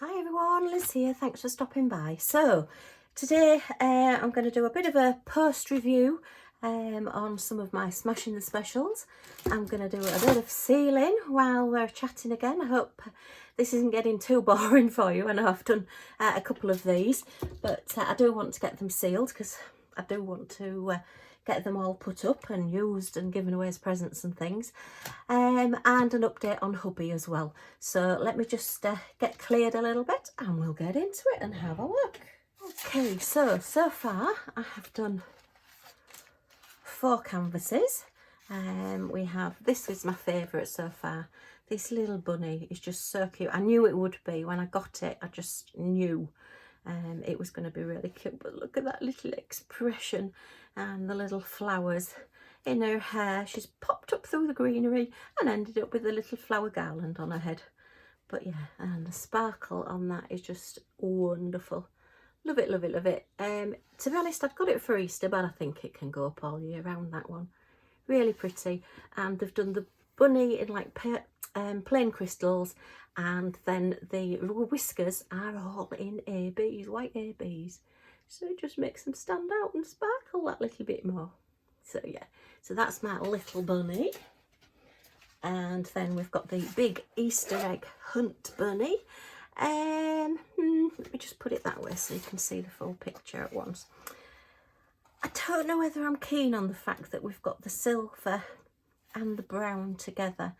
Hi everyone, Liz here, thanks for stopping by. So today I'm going to do a bit of a post review on some of my Smashing the Specials. I'm going to do a bit of sealing while we're chatting again. I hope this isn't getting too boring for you. I know I've done a couple of these, but I do want to get them sealed because I do want to get them all put up and used and given away as presents and things, and an update on Hubby as well. So let me just get cleared a little bit and we'll get into it and have a look. Okay, so far I have done 4 canvases. We have, this is my favourite so far. This little bunny is just so cute. I knew it would be when I got it. I just knew it was going to be really cute. But look at that little expression and the little flowers in her hair. She's popped up through the greenery and ended up with a little flower garland on her head. But yeah, and the sparkle on that is just wonderful. Love it, love it, love it. To be honest, I've got it for Easter, but I think it can go up all year round, that one. Really pretty. And they've done the bunny in like plain crystals, and then the whiskers are all in ABs, white ABs. So it just makes them stand out and sparkle that little bit more. So yeah, so that's my little bunny. And then we've got the big Easter egg hunt bunny. Let me just put it that way so you can see the full picture at once. I don't know whether I'm keen on the fact that we've got the silver and the brown together,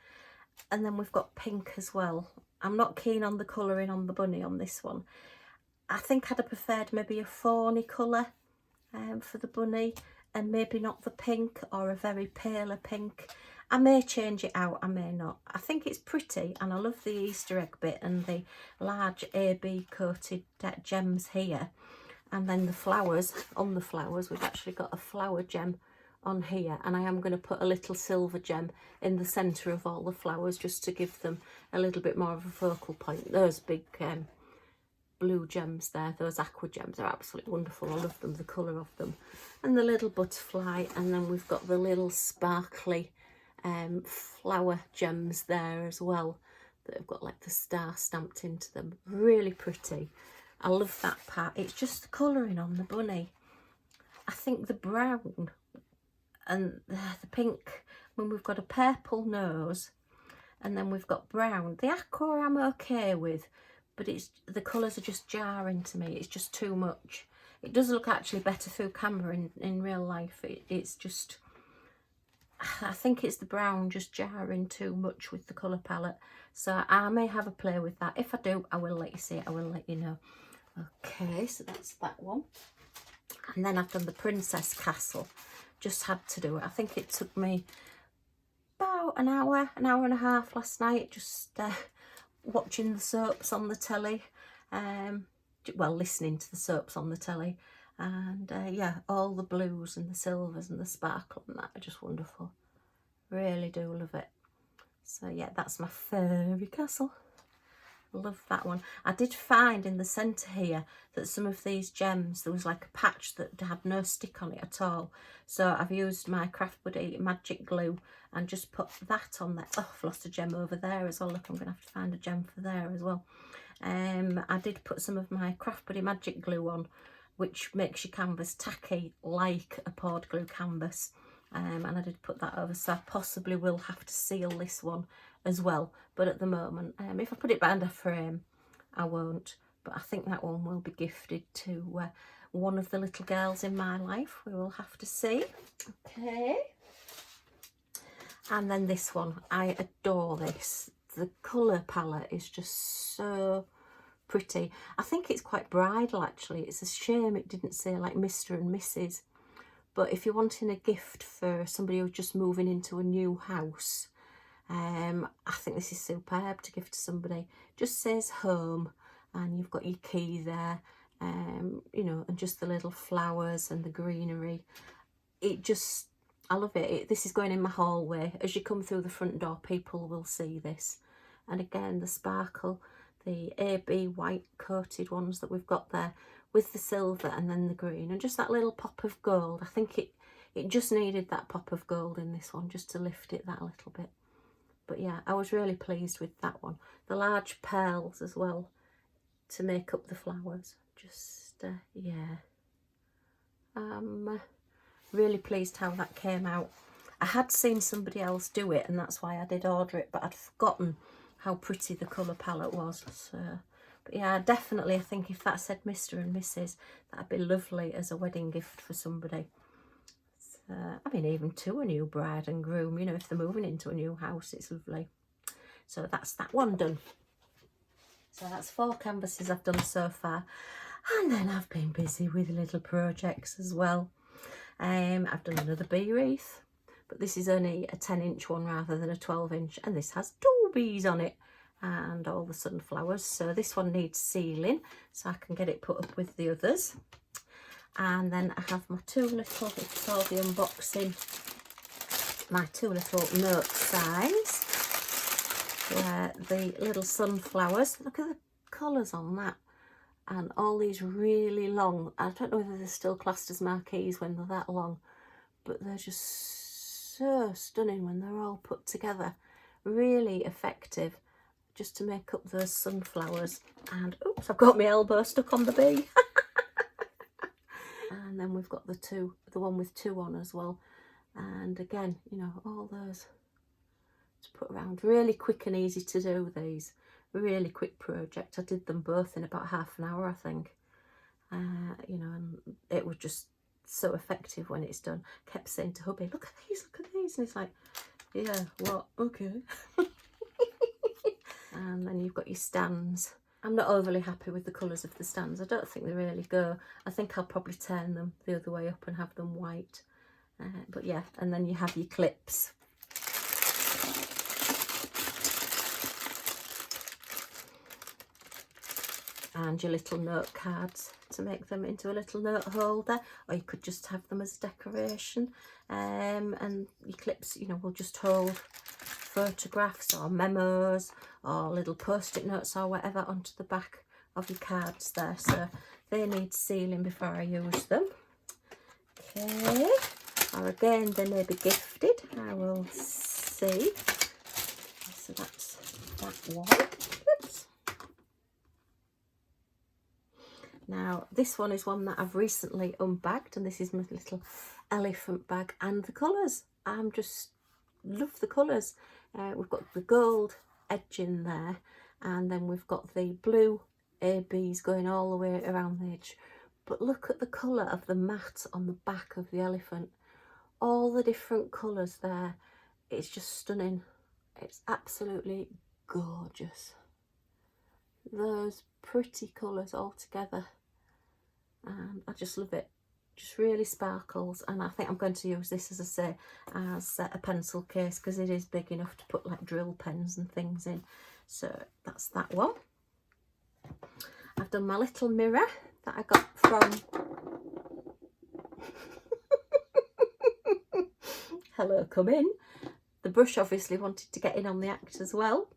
and then we've got pink as well. I'm not keen on the colouring on the bunny on this one. I think I'd have preferred maybe a fawny colour for the bunny, and maybe not the pink or a very paler pink. I may change it out, I may not. I think it's pretty, and I love the Easter egg bit and the large AB coated gems here. And then the flowers, on the flowers, we've actually got a flower gem on here, and I am going to put a little silver gem in the centre of all the flowers just to give them a little bit more of a focal point. Those big blue gems there, those aqua gems, are absolutely wonderful. I love them, the colour of them. And the little butterfly, and then we've got the little sparkly flower gems there as well that have got like the star stamped into them. Really pretty. I love that part. It's just the colouring on the bunny. I think the brown and the pink, when we've got a purple nose and then we've got brown, the aqua I'm okay with, but it's the colours are just jarring to me. It's just too much. It does look actually better through camera in real life. It's just, I think it's the brown just jarring too much with the colour palette. So I may have a play with that. If I do, I will let you see it. I will let you know. Okay, so that's that one. And then I've done the Princess Castle. Just had to do it. I think it took me about an hour and a half last night, just watching the soaps on the telly. Well, listening to the soaps on the telly. And yeah, all the blues and the silvers and the sparkle and that are just wonderful. Really do love it. So yeah, that's my fairy castle. Love that one. I did find in the centre here that some of these gems, there was like a patch that had no stick on it at all. So I've used my Craft Buddy magic glue and just put that on there. Oh, I've lost a gem over there as well. Look, I'm going to have to find a gem for there as well. I did put some of my Craft Buddy magic glue on, which makes your canvas tacky like a poured glue canvas. And I did put that over, so I possibly will have to seal this one as well. But at the moment, if I put it behind a frame, I won't. But I think that one will be gifted to one of the little girls in my life. We will have to see. Okay. And then this one, I adore this. The colour palette is just so pretty. I think it's quite bridal actually. It's a shame it didn't say like Mr. and Mrs. But if you're wanting a gift for somebody who's just moving into a new house, I think this is superb to give to somebody. Just says home, and you've got your key there, you know, and just the little flowers and the greenery. It just, I love it. This is going in my hallway. As you come through the front door, people will see this. And again, the sparkle, the AB white coated ones that we've got there, with the silver and then the green, and just that little pop of gold. I think it just needed that pop of gold in this one just to lift it that little bit. But yeah, I was really pleased with that one. The large pearls as well to make up the flowers. Just, yeah. I'm really pleased how that came out. I had seen somebody else do it, and that's why I did order it, but I'd forgotten how pretty the colour palette was. So, but yeah, definitely, I think if that said Mr. and Mrs., that'd be lovely as a wedding gift for somebody. So, I mean, even to a new bride and groom, you know, if they're moving into a new house, it's lovely. So that's that one done. So that's 4 canvases I've done so far. And then I've been busy with little projects as well. I've done another bee wreath, but this is only a 10-inch one rather than a 12-inch, and this has 2 bees on it and all the sunflowers. So this one needs sealing so I can get it put up with the others. And then I have my 2 little, it's all the unboxing, my 2 little note signs. The little sunflowers, look at the colours on that, and all these really long, I don't know whether they're still classed as marquees when they're that long, but they're just so stunning when they're all put together. Really effective just to make up those sunflowers. And oops, I've got my elbow stuck on the bee. And then we've got the one with 2 on as well. And again, you know, all those to put around. Really quick and easy to do these. Really quick project. I did them both in about half an hour, I think. You know, and it was just so effective when it's done. Kept saying to hubby, look at these, and he's like, yeah, what? Okay. And then you've got your stands. I'm not overly happy with the colours of the stands. I don't think they really go. I think I'll probably turn them the other way up and have them white. But yeah, and then you have your clips. And your little note cards to make them into a little note holder, or you could just have them as decoration. And your clips, you know, will just hold photographs or memos or little post-it notes or whatever onto the back of your cards there. So they need sealing before I use them. Okay, or again, they may be gifted. I will see. So that's that one. Oops. Now, this one is one that I've recently unbagged, and this is my little elephant bag, and the colours. I'm just love the colours. We've got the gold edge in there, and then we've got the blue ABs going all the way around the edge. But look at the colour of the mat on the back of the elephant. All the different colours there. It's just stunning. It's absolutely gorgeous. Those pretty colours all together, and I just love it. Just really sparkles, and I think I'm going to use this, as I say, as a pencil case, because it is big enough to put like drill pens and things in. So that's that one. I've done my little mirror that I got from Hello, come in. The brush obviously wanted to get in on the act as well.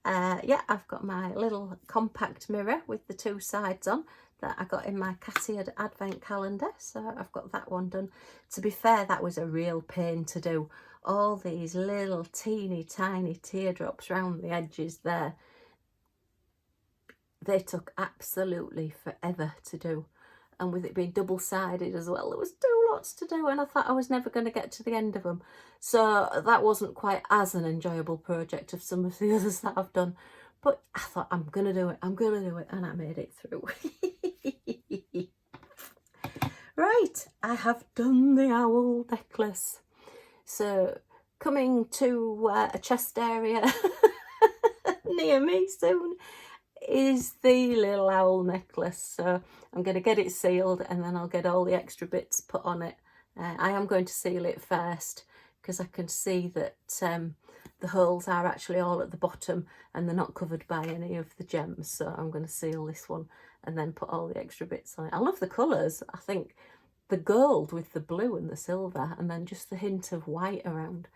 Yeah, I've got my little compact mirror with the 2 sides on that I got in my Catty advent calendar, so I've got that one done. To be fair, that was a real pain to do. All these little teeny tiny teardrops round the edges there, they took absolutely forever to do, and with it being double-sided as well, there was 2 lots to do, and I thought I was never going to get to the end of them. So that wasn't quite as an enjoyable project of some of the others that I've done, but I thought, I'm gonna do it, and I made it through. Right, I have done the owl necklace. So coming to a chest area near me soon is the little owl necklace. So I'm going to get it sealed, and then I'll get all the extra bits put on it. I am going to seal it first, because I can see that the holes are actually all at the bottom and they're not covered by any of the gems. So I'm going to seal this one and then put all the extra bits on it. I love the colours. I think the gold with the blue and the silver, and then just the hint of white around.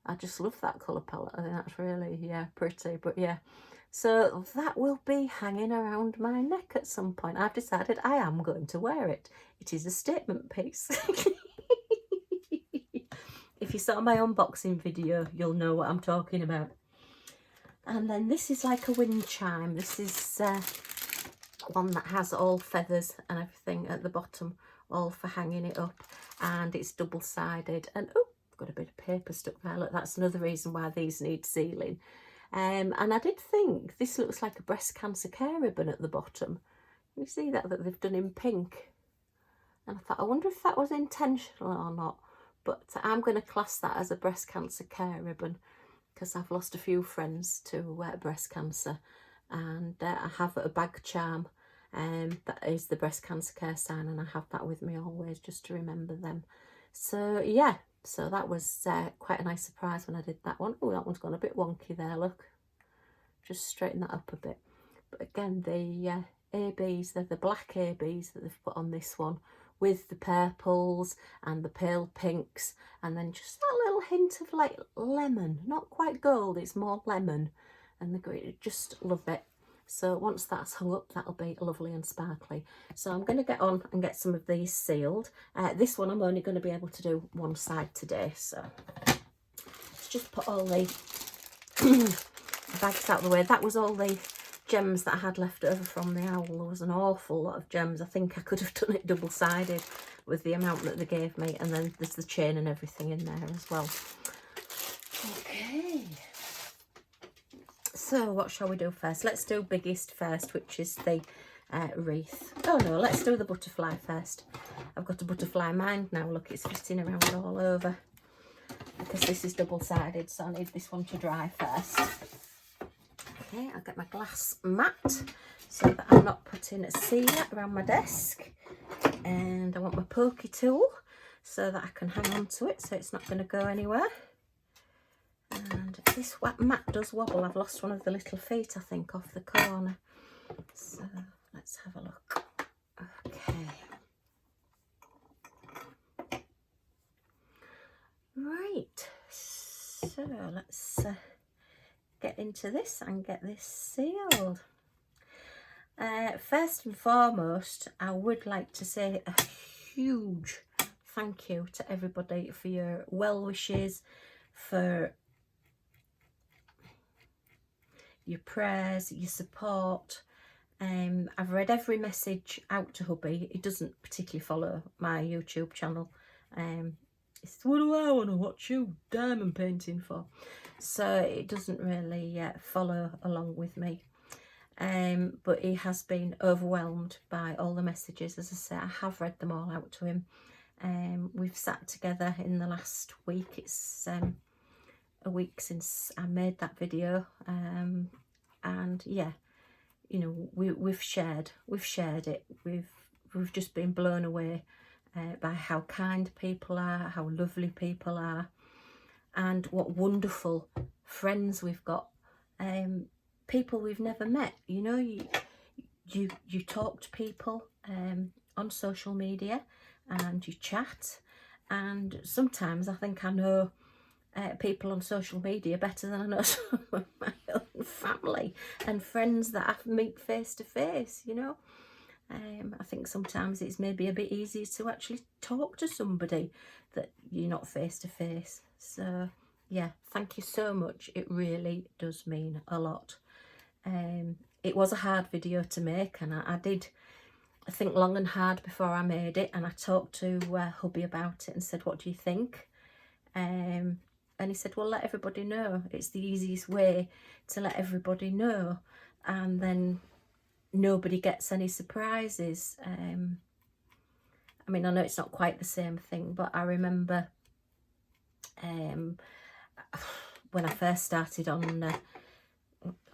I just love that colour palette. I think that's really, yeah, pretty. But yeah, so that will be hanging around my neck at some point. I've decided I am going to wear it. It is a statement piece. If you saw my unboxing video, you'll know what I'm talking about. And then this is like a wind chime. This is one that has all feathers and everything at the bottom, all for hanging it up, and it's double-sided. And oh, I've got a bit of paper stuck there. Look, that's another reason why these need sealing. And I did think this looks like a breast cancer care ribbon at the bottom. You see that they've done in pink, and I thought, I wonder if that was intentional or not. But I'm going to class that as a breast cancer care ribbon, because I've lost a few friends to breast cancer, and I have a bag charm that is the breast cancer care sign, and I have that with me always just to remember them. So yeah, so that was quite a nice surprise when I did that one. Oh, that one's gone a bit wonky there, look. Just straighten that up a bit. But again, the ABs, they're the black ABs that they've put on this one, with the purples and the pale pinks, and then just that little hint of like lemon, not quite gold, it's more lemon, and the green. Just love it. So once that's hung up, that'll be lovely and sparkly. So I'm going to get on and get some of these sealed. This one I'm only going to be able to do one side today, so let's just put all the bags out of the way. That was all the gems that I had left over from the owl. There was an awful lot of gems. I think I could have done it double-sided with the amount that they gave me, and then there's the chain and everything in there as well. Okay, so what shall we do first? Let's do biggest first, which is the wreath. Oh no, let's do the butterfly first. I've got a butterfly mind now. Look, it's fitting around all over because this is double-sided, so I need this one to dry first. Okay, I'll get my glass mat so that I'm not putting a sealer around my desk, and I want my pokey tool so that I can hang on to it so it's not going to go anywhere. And this mat does wobble. I've lost one of the little feet, I think, off the corner. So let's have a look. Okay. Right. So let's get into this and get this sealed. First and foremost, I would like to say a huge thank you to everybody for your well wishes, for your prayers, your support. I've read every message out to hubby. He doesn't particularly follow my YouTube channel. It's what do I want to watch you diamond painting for? So it doesn't really follow along with me. But he has been overwhelmed by all the messages. As I say, I have read them all out to him. We've sat together in the last week. It's a week since I made that video, and yeah, you know, we've shared it. We've just been blown away by how kind people are, how lovely people are, and what wonderful friends we've got. People we've never met. You know, you talk to people on social media and you chat, and sometimes I think I know people on social media better than I know some of my own family and friends that I meet face to face, you know. I think sometimes it's maybe a bit easier to actually talk to somebody that you're not face to face. So yeah, thank you so much. It really does mean a lot. It was a hard video to make, and I did think long and hard before I made it, and I talked to hubby about it and said, what do you think? And he said, well, let everybody know. It's the easiest way to let everybody know, and then nobody gets any surprises. I mean, I know it's not quite the same thing, but I remember when I first started on that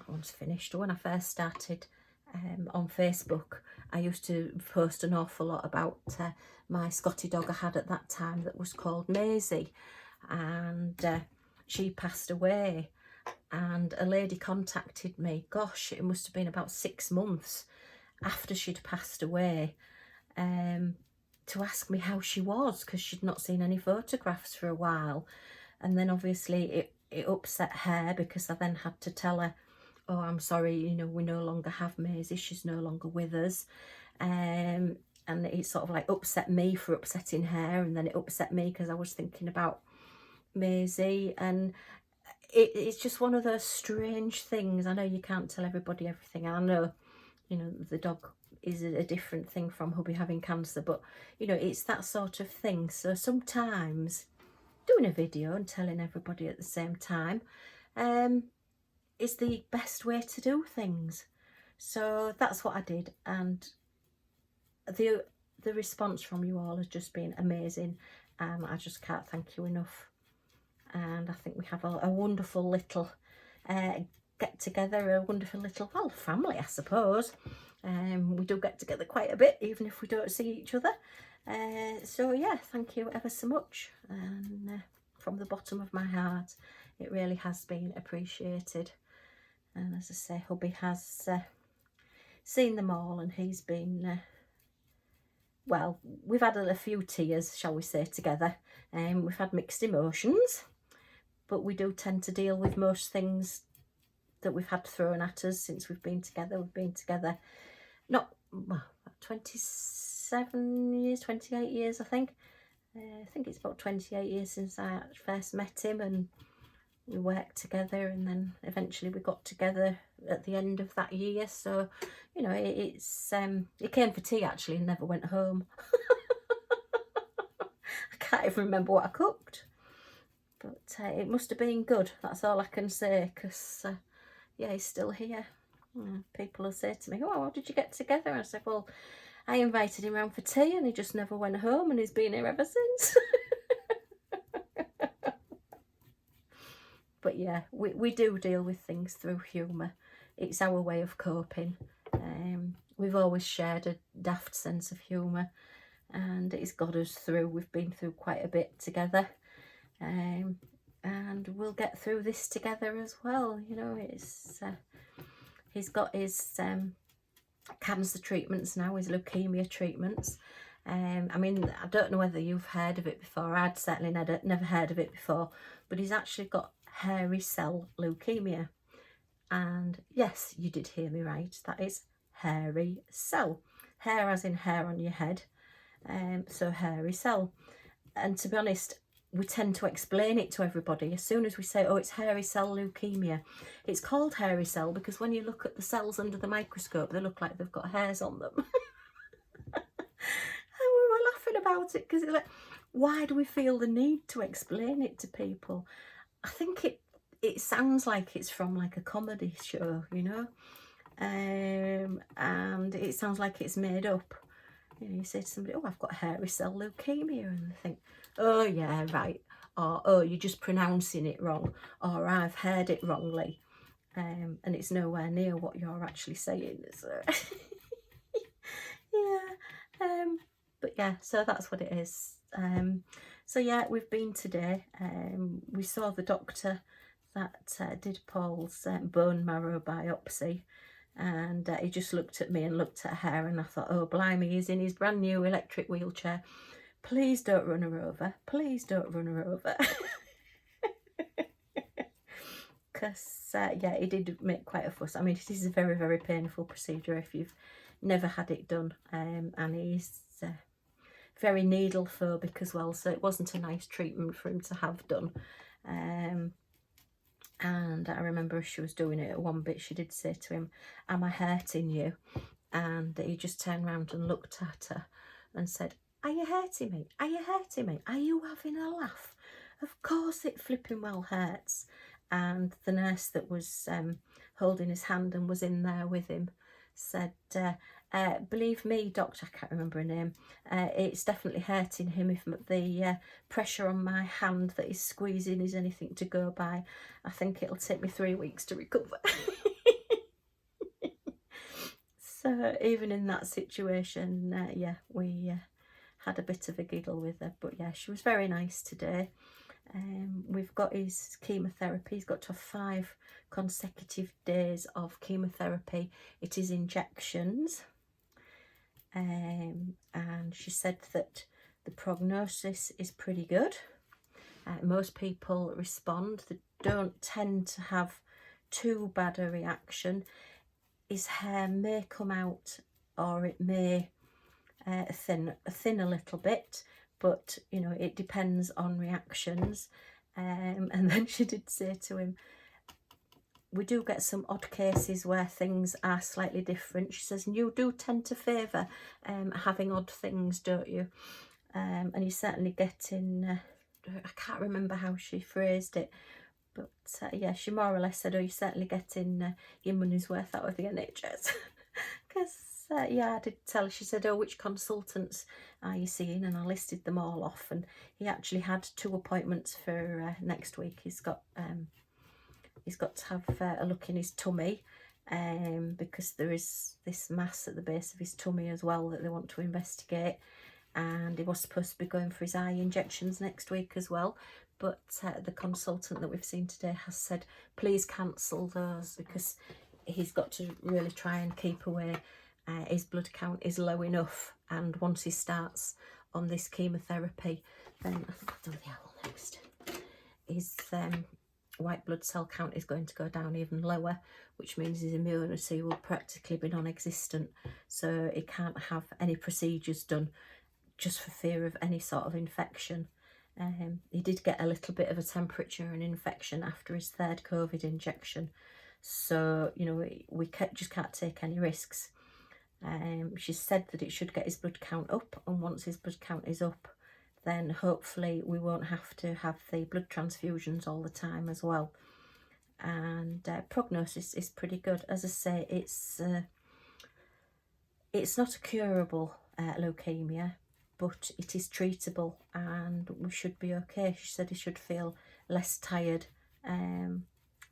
one's finished. When I first started on Facebook, I used to post an awful lot about my Scotty dog I had at that time that was called Maisie, and she passed away, and a lady contacted me, gosh, it must have been about 6 months after she'd passed away, to ask me how she was, because she'd not seen any photographs for a while. And then obviously it upset her, because I then had to tell her, oh, I'm sorry, you know, we no longer have Maisie, she's no longer with us. And it sort of like upset me for upsetting her, and then it upset me because I was thinking about Maisie. And it's just one of those strange things. I know you can't tell everybody everything. I know, you know, the dog is a different thing from hubby having cancer, but you know, it's that sort of thing. So sometimes doing a video and telling everybody at the same time is the best way to do things. So that's what I did, and the response from you all has just been amazing. I just can't thank you enough. And I think we have a wonderful little get together, a wonderful little, well, family, I suppose. We do get together quite a bit, even if we don't see each other. So yeah, thank you ever so much, and from the bottom of my heart, it really has been appreciated. And as I say, hubby has seen them all, and he's been well, we've had a few tears, shall we say, together. We've had mixed emotions, but we do tend to deal with most things that we've had thrown at us since we've been together. We've been together, not, well, 27 years, 28 years, I think. I think it's about 28 years since I first met him, and we worked together, and then eventually we got together at the end of that year. So, you know, it came for tea actually and never went home. I can't even remember what I cooked, but it must have been good. That's all I can say, because yeah, he's still here. People will say to me, oh, how did you get together? I said, well, I invited him round for tea and he just never went home, and he's been here ever since. But yeah, we do deal with things through humour. It's our way of coping. We've always shared a daft sense of humour, and it's got us through. We've been through quite a bit together, and we'll get through this together as well. You know, it's he's got his cancer treatments now, his leukemia treatments. I mean, I don't know whether you've heard of it before. I'd certainly never heard of it before, but he's actually got hairy cell leukemia. And yes, you did hear me right, that is hairy cell. Hair as in hair on your head, so hairy cell. And to be honest, we tend to explain it to everybody as soon as we say, oh, it's hairy cell leukemia. It's called hairy cell because when you look at the cells under the microscope, they look like they've got hairs on them. And we were laughing about it because it's like, why do we feel the need to explain it to people? I think it sounds like it's from like a comedy show, you know, and it sounds like it's made up. You know, you say to somebody, oh, I've got hairy cell leukemia, and they think, oh yeah, right, or oh, you're just pronouncing it wrong, or I've heard it wrongly, and it's nowhere near what you're actually saying. So yeah, but yeah, so that's what it is. So yeah, we've been today. We saw the doctor that did Paul's bone marrow biopsy, and he just looked at me and looked at her, and I thought, oh blimey, he's in his brand new electric wheelchair. Please don't run her over. Please don't run her over. Because yeah, he did make quite a fuss. I mean, it is a very, very painful procedure if you've never had it done, and he's very needle phobic as well, so it wasn't a nice treatment for him to have done. And I remember as she was doing it at one bit, she did say to him, am I hurting you? And he just turned around and looked at her and said, are you hurting me? Are you hurting me? Are you having a laugh? Of course it flipping well hurts. And the nurse that was holding his hand and was in there with him said, believe me, doctor, I can't remember her name, it's definitely hurting him. If the pressure on my hand that he's squeezing is anything to go by, I think it'll take me 3 weeks to recover. So even in that situation, yeah, we had a bit of a giggle with her. But yeah, she was very nice today. We've got his chemotherapy. He's got to have 5 consecutive days of chemotherapy. It is injections. And she said that the prognosis is pretty good. Most people respond. They don't tend to have too bad a reaction. His hair may come out, or it may thin a little bit, but you know, it depends on reactions. And then she did say to him, we do get some odd cases where things are slightly different. She says, and you do tend to favour having odd things, don't you? And you're certainly getting, I can't remember how she phrased it, but yeah, she more or less said, oh, you're certainly getting your money's worth out of the NHS. Because, yeah, I did tell her, she said, oh, which consultants are you seeing? And I listed them all off, and he actually had 2 appointments for next week. He's got to have a look in his tummy, because there is this mass at the base of his tummy as well that they want to investigate. And he was supposed to be going for his eye injections next week as well, but the consultant that we've seen today has said please cancel those, because he's got to really try and keep away. His blood count is low enough, and once he starts on this chemotherapy, then I think I'll do the owl next. His white blood cell count is going to go down even lower, which means his immunity will practically be non-existent, so he can't have any procedures done just for fear of any sort of infection. He did get a little bit of a temperature and infection after his 3rd COVID injection, so you know we just can't take any risks. She said that it should get his blood count up, and once his blood count is up, then hopefully we won't have to have the blood transfusions all the time as well. And prognosis is pretty good. As I say, it's not a curable leukemia, but it is treatable, and we should be okay. She said he should feel less tired and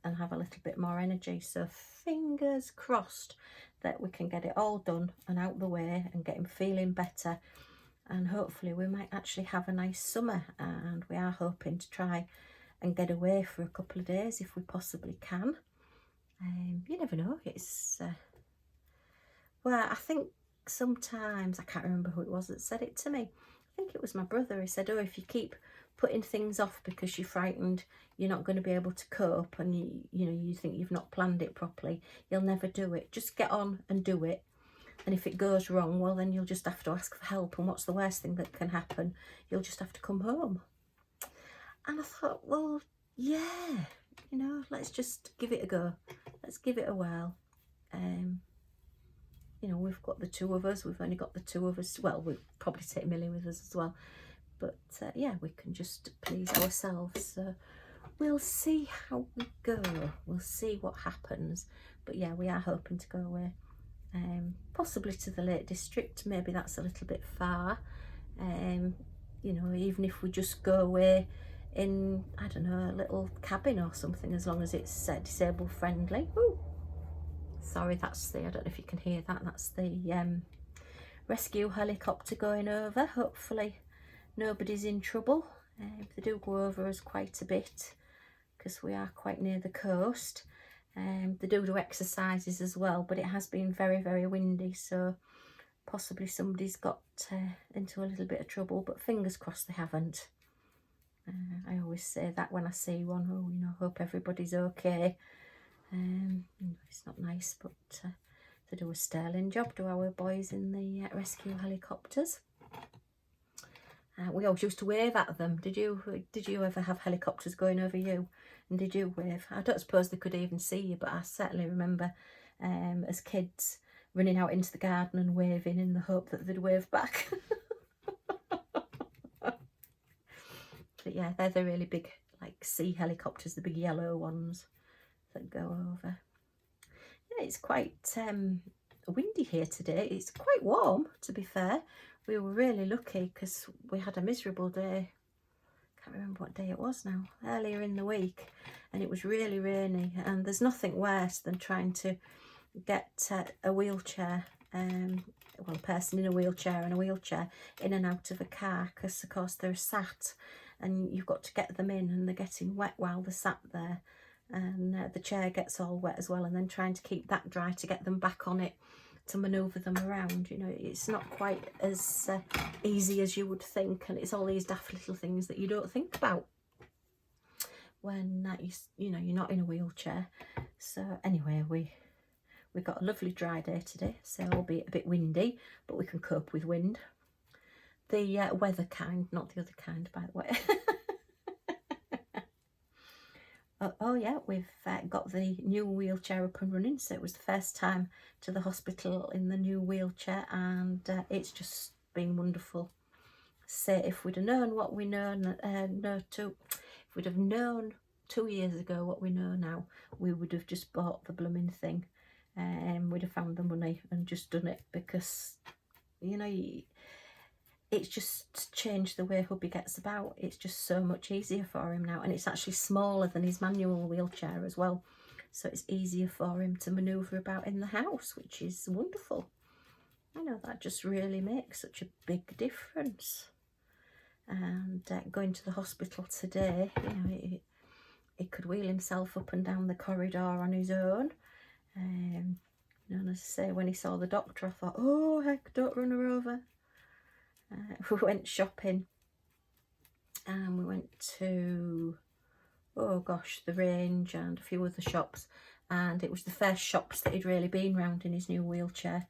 have a little bit more energy. So fingers crossed that we can get it all done and out the way and get him feeling better. And hopefully we might actually have a nice summer, and we are hoping to try and get away for a couple of days if we possibly can. You never know. It's well, I think sometimes, I can't remember who it was that said it to me. I think it was my brother. He said, oh, if you keep putting things off because you're frightened you're not going to be able to cope, and you think you've not planned it properly, you'll never do it. Just get on and do it. And if it goes wrong, well, then you'll just have to ask for help. And what's the worst thing that can happen? You'll just have to come home. And I thought, well, yeah, let's just give it a go. Let's give it a whirl. We've got the 2 of us. We've only got the 2 of us. Well, we'll probably take Millie with us as well. But, yeah, we can just please ourselves. So we'll see how we go. We'll see what happens. But, yeah, we are hoping to go away. Possibly to the Lake District. Maybe that's a little bit far. Even if we just go away in, I don't know, a little cabin or something, as long as it's disabled friendly. Ooh. Sorry, that's I don't know if you can hear that, that's the rescue helicopter going over. Hopefully nobody's in trouble. They do go over us quite a bit because we are quite near the coast. They do exercises as well, but it has been very, very windy, so possibly somebody's got into a little bit of trouble, but fingers crossed they haven't. I always say that when I see one. Oh, hope everybody's okay. It's not nice, but they do a sterling job, do our boys in the rescue helicopters. We always used to wave at them. Did you ever have helicopters going over you? And did you wave? I don't suppose they could even see you, but I certainly remember as kids running out into the garden and waving in the hope that they'd wave back. But yeah, they're the really big, like, sea helicopters, the big yellow ones that go over. Yeah, it's quite windy here today. It's quite warm, to be fair. We were really lucky because we had a miserable day. Can't remember what day it was now. Earlier in the week, and it was really rainy. And there's nothing worse than trying to get a wheelchair, a person in a wheelchair and a wheelchair in and out of a car, because of course they're sat, and you've got to get them in, and they're getting wet while they're sat there. And the chair gets all wet as well, and then trying to keep that dry to get them back on it to manoeuvre them around. It's not quite as easy as you would think, and it's all these daft little things that you don't think about when you're not in a wheelchair. So anyway, we got a lovely dry day today, so albeit a bit windy, but we can cope with wind. The weather kind, not the other kind, by the way. oh yeah, we've got the new wheelchair up and running, so it was the first time to the hospital in the new wheelchair, and it's just been wonderful. Say, if we'd have known what we if we'd have known 2 years ago what we know now, we would have just bought the blooming thing, and we'd have found the money and just done it, because you know, it's just changed the way Hubby gets about. It's just so much easier for him now, and it's actually smaller than his manual wheelchair as well, so it's easier for him to manoeuvre about in the house, which is wonderful. I know that just really makes such a big difference. And going to the hospital today, you know, he could wheel himself up and down the corridor on his own. And as I say, when he saw the doctor, I thought, oh heck, don't run her over. We went shopping, and we went to, oh gosh, the Range and a few other shops, and it was the first shops that he'd really been round in his new wheelchair.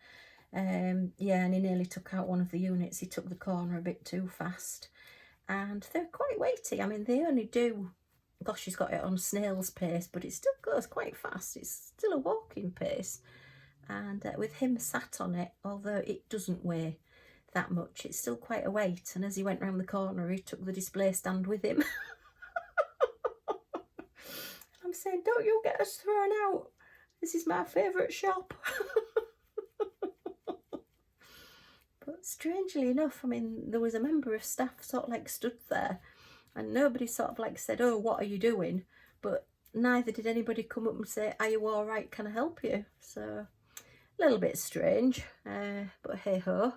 Yeah, and he nearly took out one of the units. He took the corner a bit too fast, and they're quite weighty. I mean, they only do, gosh, he's got it on snail's pace, but it still goes quite fast. It's still a walking pace, and with him sat on it, although it doesn't weigh that much, it's still quite a weight. And as he went round the corner, he took the display stand with him. I'm saying, don't you get us thrown out, this is my favourite shop. But strangely enough, I mean, there was a member of staff sort of like stood there, and nobody sort of like said, oh, what are you doing? But neither did anybody come up and say, are you all right, can I help you? So a little bit strange, but hey ho.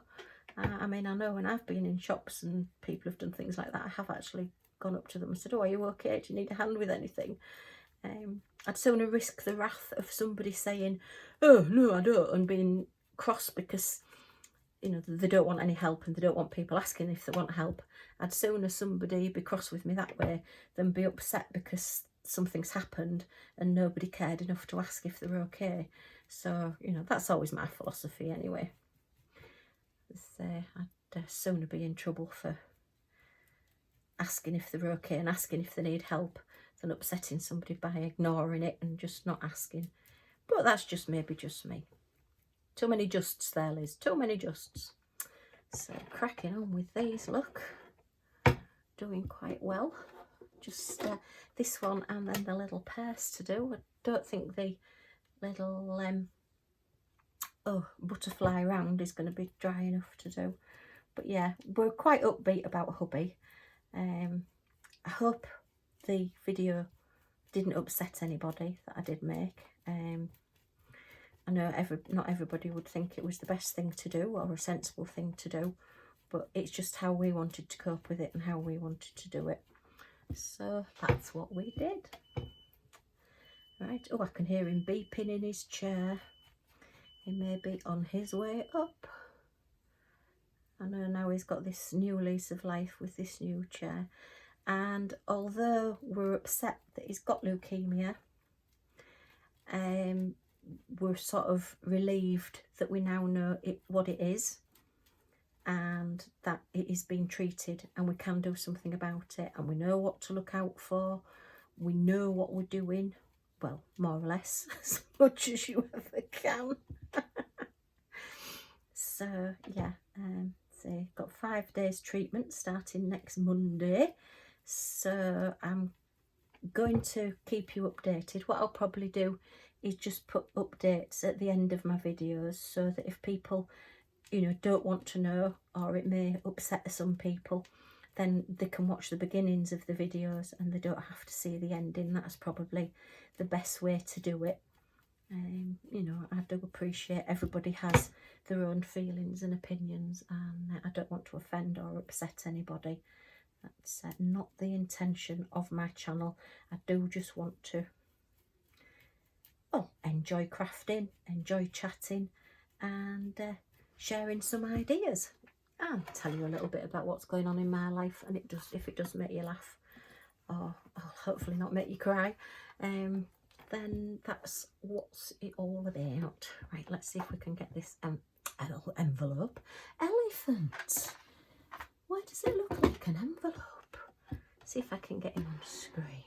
I mean, I know when I've been in shops and people have done things like that, I have actually gone up to them and said, oh, are you okay, do you need a hand with anything? I'd sooner risk the wrath of somebody saying, oh no I don't, and being cross because, you know, they don't want any help and they don't want people asking if they want help. I'd sooner somebody be cross with me that way than be upset because something's happened and nobody cared enough to ask if they're okay. So, you know, that's always my philosophy anyway. I'd sooner be in trouble for asking if they're okay and asking if they need help than upsetting somebody by ignoring it and just not asking. But that's just maybe just me. Too many justs there, Liz. Too many justs. So cracking on with these, look. Doing quite well. Just this one and then the little purse to do. I don't think the little butterfly round is going to be dry enough to do. But yeah, we're quite upbeat about Hubby. I hope the video didn't upset anybody that I did make. I know not everybody would think it was the best thing to do or a sensible thing to do, but it's just how we wanted to cope with it and how we wanted to do it. So that's what we did. Right, oh, I can hear him beeping in his chair. He may be on his way up. I know now he's got this new lease of life with this new chair. And although we're upset that he's got leukemia, we're sort of relieved that we now know what it is and that it is being treated and we can do something about it, and we know what to look out for. We know what we're doing, well, more or less, as much as you ever can. So yeah, so got 5 days treatment starting next Monday. So I'm going to keep you updated. What I'll probably do is just put updates at the end of my videos, so that if people, you know, don't want to know, or it may upset some people, then they can watch the beginnings of the videos and they don't have to see the ending. That's probably the best way to do it. You know, I do appreciate everybody has their own feelings and opinions, and I don't want to offend or upset anybody. That's not the intention of my channel. I do just want to, well, enjoy crafting, enjoy chatting, and sharing some ideas, and tell you a little bit about what's going on in my life. And if it does make you laugh, or hopefully not make you cry, then that's what's it all about. Right, let's see if we can get this envelope. Elephant. Why does it look like an envelope? See if I can get him on screen.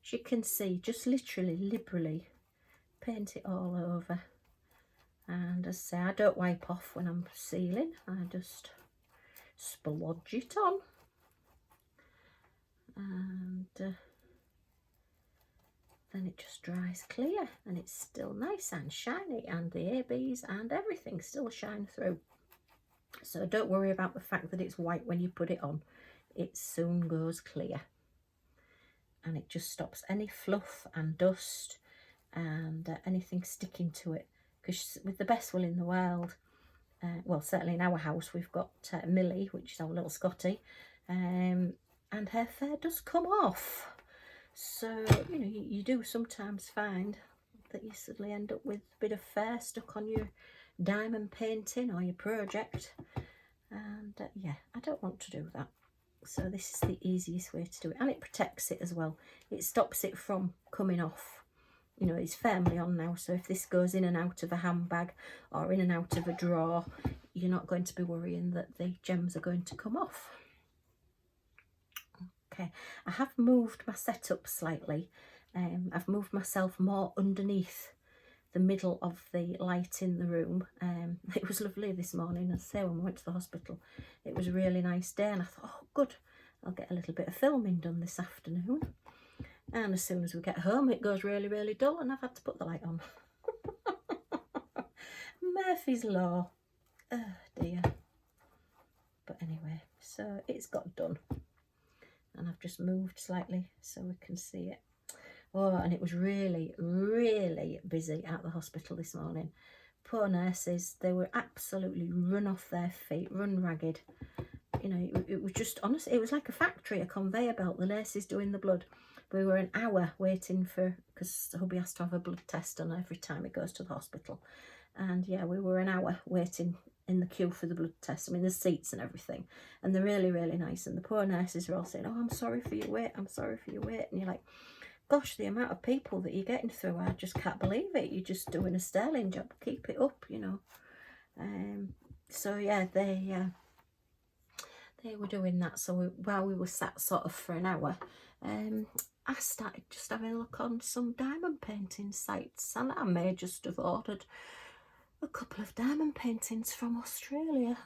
as you can see, just literally liberally paint it all over. And as I say, I don't wipe off when I'm sealing, I just splodge it on. And then it just dries clear, and it's still nice and shiny, and the ABs and everything still shine through. So don't worry about the fact that it's white when you put it on. It soon goes clear, and it just stops any fluff and dust and anything sticking to it. Because with the best will in the world, well, certainly in our house, we've got Millie, which is our little Scotty, and her fur does come off. So, you know, you do sometimes find that you suddenly end up with a bit of fur stuck on your diamond painting or your project. And yeah, I don't want to do that. So this is the easiest way to do it. And it protects it as well. It stops it from coming off. You know, it's firmly on now, so if this goes in and out of a handbag or in and out of a drawer, you're not going to be worrying that the gems are going to come off. Okay, I have moved my setup slightly. I've moved myself more underneath the middle of the light in the room. It was lovely this morning, as I say, when we went to the hospital. It was a really nice day, and I thought, oh good, I'll get a little bit of filming done this afternoon. And as soon as we get home, it goes really, really dull, and I've had to put the light on. Murphy's Law. Oh dear. But anyway, so it's got done. And I've just moved slightly so we can see it. Oh, and it was really, really busy at the hospital this morning. Poor nurses, they were absolutely run off their feet, run ragged. You know, it was just, honestly, it was like a factory, a conveyor belt, the nurses doing the blood. We were an hour waiting for, because hubby has to have a blood test done every time he goes to the hospital. And yeah, we were an hour waiting in the queue for the blood test. I mean, there's seats and everything. And they're really, really nice. And the poor nurses are all saying, oh, I'm sorry for your wait, I'm sorry for your wait. And you're like, gosh, the amount of people that you're getting through, I just can't believe it. You're just doing a sterling job. Keep it up, you know. So yeah, they were doing that. So while we were sat sort of for an hour, I started just having a look on some diamond painting sites, and I may just have ordered a couple of diamond paintings from Australia.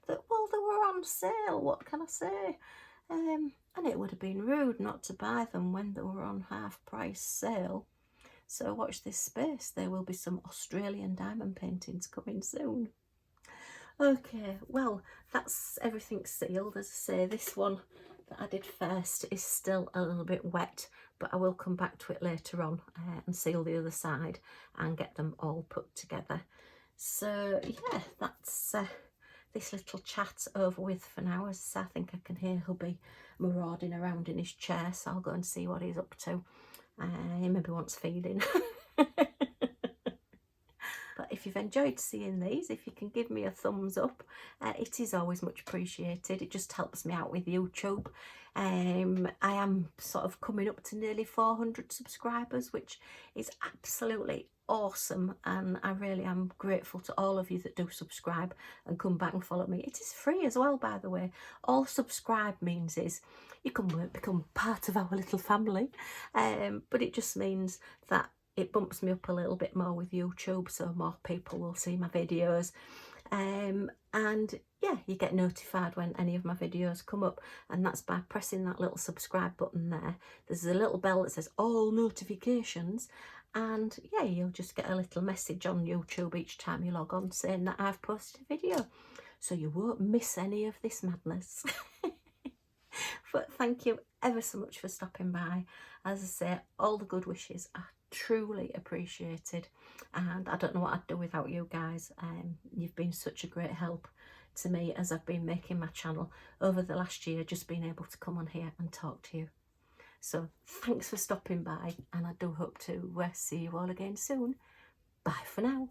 That, well, they were on sale, what can I say? And it would have been rude not to buy them when they were on half price sale. So watch this space, there will be some Australian diamond paintings coming soon. Okay, well, that's everything sealed. As I say, this one that I did first is still a little bit wet, but I will come back to it later on and seal the other side and get them all put together. So yeah, that's this little chat over with for now. As I think I can hear hubby marauding around in his chair, so I'll go and see what he's up to. He maybe wants feeding. But if you've enjoyed seeing these, if you can give me a thumbs up, it is always much appreciated. It just helps me out with YouTube. I am sort of coming up to nearly 400 subscribers, which is absolutely awesome, and I really am grateful to all of you that do subscribe and come back and follow me. It is free as well, by the way. All subscribe means is you can become part of our little family, but it just means that it bumps me up a little bit more with YouTube, so more people will see my videos. And yeah, you get notified when any of my videos come up, and that's by pressing that little subscribe button there. There's a little bell that says all notifications, and yeah, you'll just get a little message on YouTube each time you log on saying that I've posted a video, so you won't miss any of this madness. But thank you ever so much for stopping by. As I say, all the good wishes are truly appreciated, and I don't know what I'd do without you guys. You've been such a great help to me as I've been making my channel over the last year, just being able to come on here and talk to you. So thanks for stopping by, and I do hope to see you all again soon. Bye for now.